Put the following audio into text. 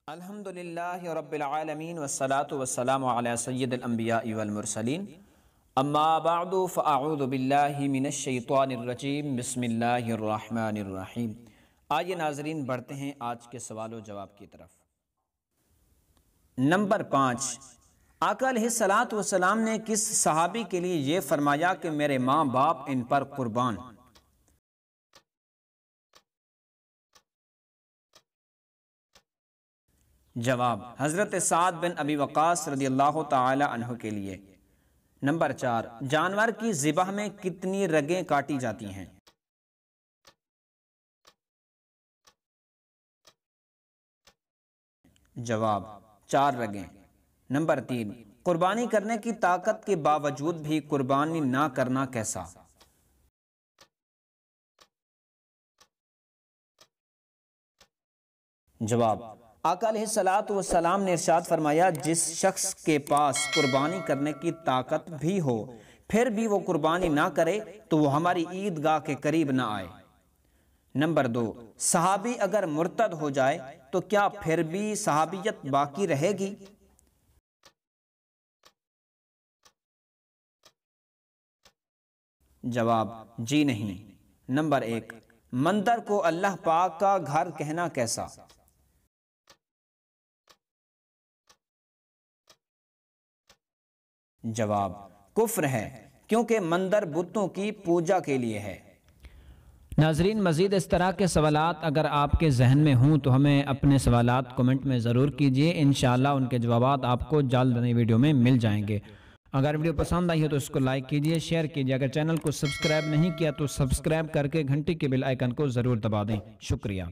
الحمدللہ رب العالمین والصلاة والسلام علی سید الانبیاء والمرسلین اما بعد فاعوذ باللہ من الشیطان الرجیم بسم اللہ الرحمن الرحیم۔ آئیے ناظرین بڑھتے ہیں آج کے سوال و جواب کی طرف۔ نمبر 5، آقا علیہ الصلوۃ والسلام نے کس صحابی کے لیے یہ فرمایا کہ میرے ماں باپ ان پر قربان؟ جواب، حضرت سعد بن ابی وقاص رضی اللہ تعالی عنہ کے لیے۔ نمبر 4، جانور کی ذبح میں کتنی رگیں کاٹی جاتی ہیں؟ جواب، 4 رگیں۔ نمبر 3، قربانی کرنے کی طاقت کے باوجود بھی قربانی نہ کرنا کیسا؟ جواب، آقا علیہ الصلوۃ والسلام نے ارشاد فرمایا جس شخص کے پاس قربانی کرنے کی طاقت بھی ہو پھر بھی وہ قربانی نہ کرے تو وہ ہماری عیدگاہ کے قریب نہ آئے۔ نمبر 2، صحابی اگر مرتد ہو جائے تو کیا پھر بھی صحابیت باقی رہے گی؟ جواب، جی نہیں۔ نمبر 1، مندر کو اللہ پاک کا گھر کہنا کیسا؟ جواب، کفر ہے، کیونکہ مندر بتوں کی پوجا کے لیے ہے۔ ناظرین، مزید اس طرح کے سوالات اگر آپ کے ذہن میں ہوں تو ہمیں اپنے سوالات کمنٹ میں ضرور کیجئے، انشاءاللہ ان کے جوابات آپ کو جلد نئی ویڈیو میں مل جائیں گے۔ اگر ویڈیو پسند آئی ہو تو اس کو لائک کیجئے، شیئر کیجئے، اگر چینل کو سبسکرائب نہیں کیا تو سبسکرائب کر کے گھنٹی کے بیل آئیکن کو ضرور دبا دیں۔ شکریہ۔